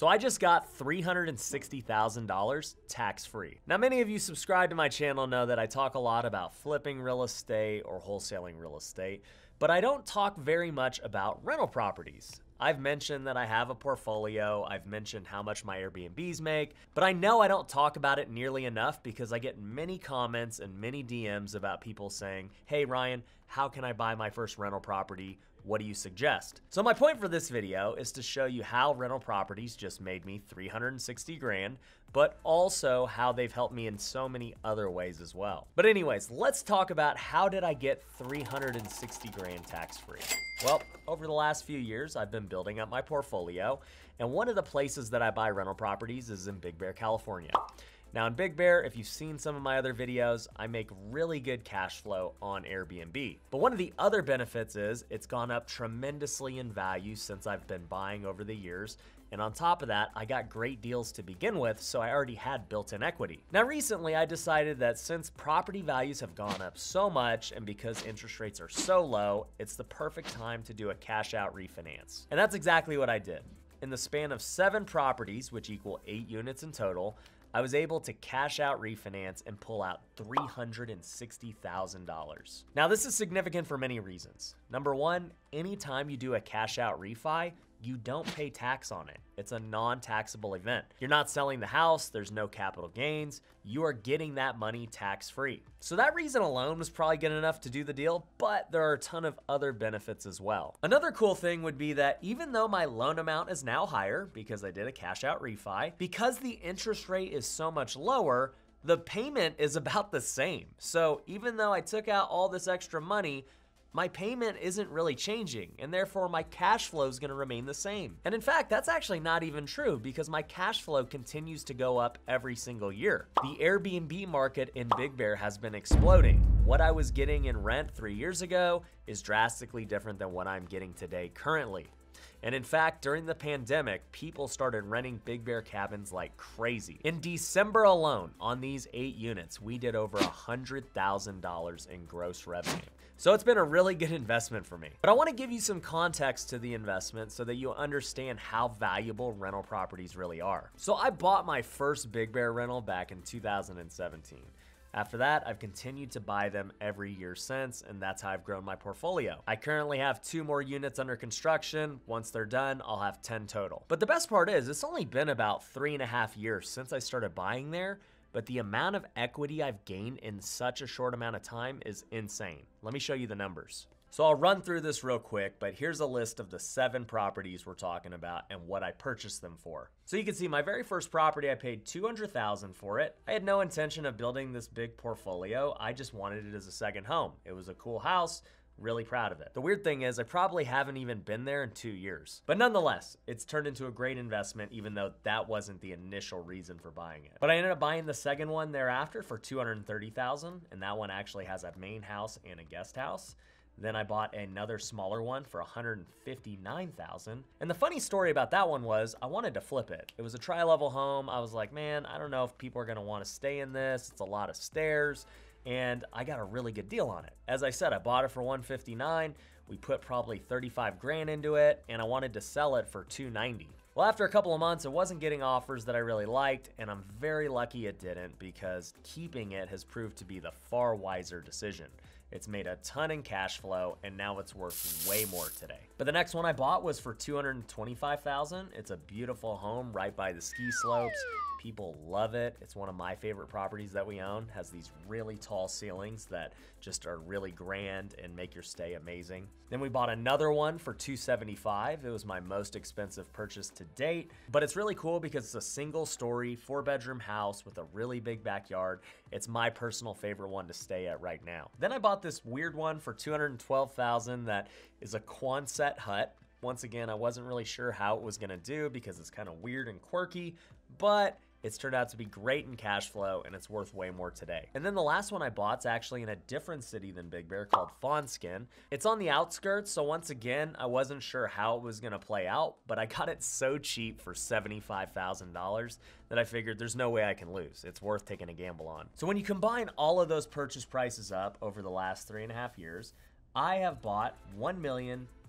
So I just got $360,000 tax-free. Now, many of you subscribe to my channel know that I talk a lot about flipping real estate or wholesaling real estate, but I don't talk very much about rental properties. I've mentioned that I have a portfolio, I've mentioned how much my Airbnbs make, but I know I don't talk about it nearly enough because I get many comments and many DMs about people saying, hey Ryan, how can I buy my first rental property? What do you suggest? So my point for this video is to show you how rental properties just made me 360 grand, but also how they've helped me in so many other ways as well. But anyways, let's talk about how did I get 360 grand tax-free? Well, over the last few years, I've been building up my portfolio, and one of the places that I buy rental properties is in Big Bear, California. Now in Big Bear, if you've seen some of my other videos, I make really good cash flow on Airbnb. But one of the other benefits is it's gone up tremendously in value since I've been buying over the years. And on top of that, I got great deals to begin with, so I already had built-in equity. Now recently, I decided that since property values have gone up so much and because interest rates are so low, it's the perfect time to do a cash out refinance. And that's exactly what I did. In the span of 7 properties, which equal 8 units in total, I was able to cash out refinance and pull out $360,000. Now this is significant for many reasons. Number one, anytime you do a cash out refi, you don't pay tax on it. It's a non-taxable event. You're not selling the house, there's no capital gains, you are getting that money tax-free. So that reason alone was probably good enough to do the deal, but there are a ton of other benefits as well. Another cool thing would be that even though my loan amount is now higher because I did a cash out refi, because the interest rate is so much lower, the payment is about the same. So even though I took out all this extra money, my payment isn't really changing, and therefore my cash flow is gonna remain the same. And in fact, that's actually not even true because my cash flow continues to go up every single year. The Airbnb market in Big Bear has been exploding. What I was getting in rent 3 years ago is drastically different than what I'm getting today currently. And in fact, during the pandemic, people started renting Big Bear cabins like crazy. In December alone, on these 8 units, we did over $100,000 in gross revenue. So it's been a really good investment for me. But I want to give you some context to the investment so that you understand how valuable rental properties really are. So I bought my first Big Bear rental back in 2017. After that, I've continued to buy them every year since, and that's how I've grown my portfolio. I currently have 2 more units under construction. Once they're done, I'll have 10 total. But the best part is, it's only been about 3.5 years since I started buying there, but the amount of equity I've gained in such a short amount of time is insane. Let me show you the numbers. So I'll run through this real quick, but here's a list of the 7 properties we're talking about and what I purchased them for. So you can see my very first property, I paid $200,000 for it. I had no intention of building this big portfolio. I just wanted it as a second home. It was a cool house. Really proud of it. The weird thing is I probably haven't even been there in 2 years. But nonetheless, it's turned into a great investment even though that wasn't the initial reason for buying it. But I ended up buying the second one thereafter for $230,000, and that one actually has a main house and a guest house. Then I bought another smaller one for $159,000. And the funny story about that one was I wanted to flip it. It was a tri-level home. I was like, man, I don't know if people are gonna wanna stay in this. It's a lot of stairs. And I got a really good deal on it. As I said, I bought it for $159,000. We put probably 35 grand into it, and I wanted to sell it for $290,000. Well, after a couple of months, it wasn't getting offers that I really liked, and I'm very lucky it didn't because keeping it has proved to be the far wiser decision. It's made a ton in cash flow, and now it's worth way more today. But the next one I bought was for $225,000. It's a beautiful home right by the ski slopes. People love it. It's one of my favorite properties that we own. Has these really tall ceilings that just are really grand and make your stay amazing. Then we bought another one for $275,000. It was my most expensive purchase to date, but it's really cool because it's a single story, 4-bedroom house with a really big backyard. It's my personal favorite one to stay at right now. Then I bought this weird one for $212,000 that is a Quonset hut. Once again, I wasn't really sure how it was gonna do because it's kind of weird and quirky, but it's turned out to be great in cash flow and it's worth way more today. And then the last one I bought's actually in a different city than Big Bear called Fawnskin. It's on the outskirts, so once again, I wasn't sure how it was gonna play out, but I got it so cheap for $75,000 that I figured there's no way I can lose. It's worth taking a gamble on. So when you combine all of those purchase prices up over the last 3.5 years, I have bought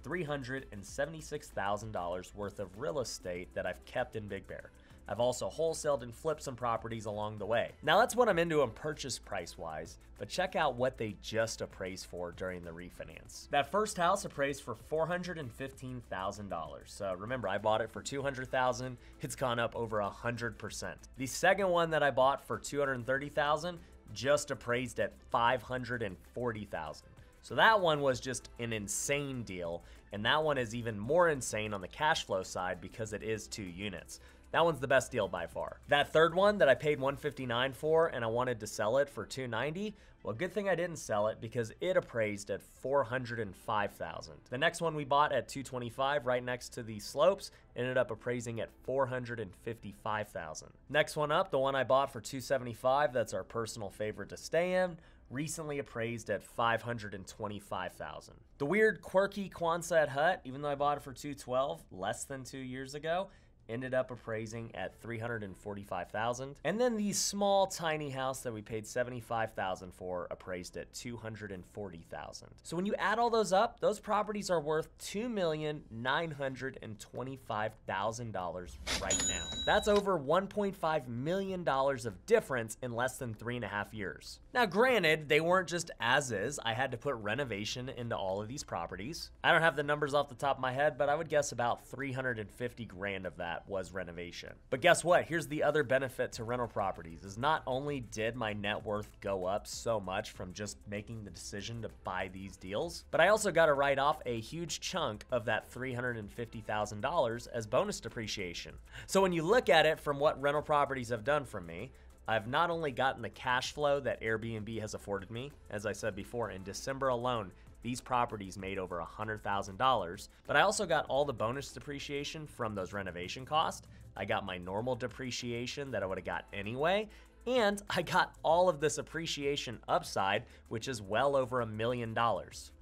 $376,000 worth of real estate that I've kept in Big Bear. I've also wholesaled and flipped some properties along the way. Now that's what I'm into on purchase price wise, but check out what they just appraised for during the refinance. That first house appraised for $415,000. So remember, I bought it for $200,000. It's gone up over 100%. The second one that I bought for $230,000 just appraised at $540,000. So that one was just an insane deal, and that one is even more insane on the cash flow side because it is 2 units. That one's the best deal by far. That third one that I paid $159,000 for and I wanted to sell it for $290,000, well, good thing I didn't sell it because it appraised at $405,000. The next one we bought at $225,000 right next to the slopes ended up appraising at $455,000. Next one up, the one I bought for $275,000, that's our personal favorite to stay in, recently appraised at $525,000. The weird quirky Quonset hut, even though I bought it for $212,000 less than 2 years ago, ended up appraising at $345,000. And then the small tiny house that we paid $75,000 for appraised at $240,000. So when you add all those up, those properties are worth $2,925,000 right now. That's over $1.5 million of difference in less than 3.5 years. Now granted, they weren't just as is. I had to put renovation into all of these properties. I don't have the numbers off the top of my head, but I would guess about $350,000 of that was renovation. But guess what? Here's the other benefit to rental properties is not only did my net worth go up so much from just making the decision to buy these deals, but I also got to write off a huge chunk of that $350,000 as bonus depreciation. So when you look at it from what rental properties have done for me, I've not only gotten the cash flow that Airbnb has afforded me, as I said before, in December alone, these properties made over $100,000, but I also got all the bonus depreciation from those renovation costs. I got my normal depreciation that I would have got anyway, and I got all of this appreciation upside, which is well over $1 million.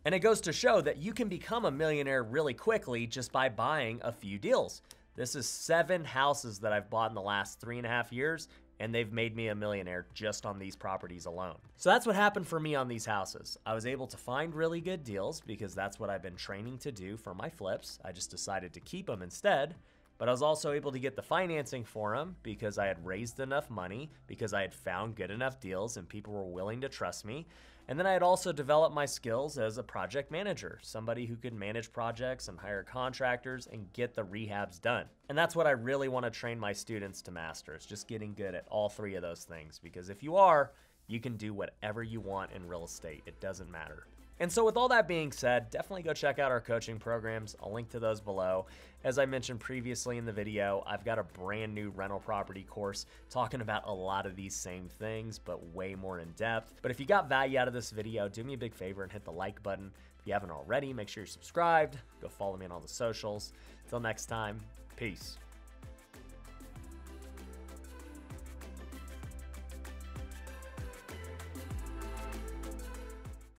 And it goes to show that you can become a millionaire really quickly just by buying a few deals. This is 7 houses that I've bought in the last 3.5 years, and they've made me a millionaire just on these properties alone. So that's what happened for me on these houses. I was able to find really good deals because that's what I've been training to do for my flips. I just decided to keep them instead. But I was also able to get the financing for them because I had raised enough money, because I had found good enough deals and people were willing to trust me. And then I had also developed my skills as a project manager, somebody who could manage projects and hire contractors and get the rehabs done. And that's what I really want to train my students to master, is just getting good at all 3 of those things. Because if you are, you can do whatever you want in real estate. It doesn't matter. And so with all that being said, definitely go check out our coaching programs. I'll link to those below. As I mentioned previously in the video, I've got a brand new rental property course talking about a lot of these same things, but way more in depth. But if you got value out of this video, do me a big favor and hit the like button. If you haven't already, make sure you're subscribed. Go follow me on all the socials. Until next time, peace.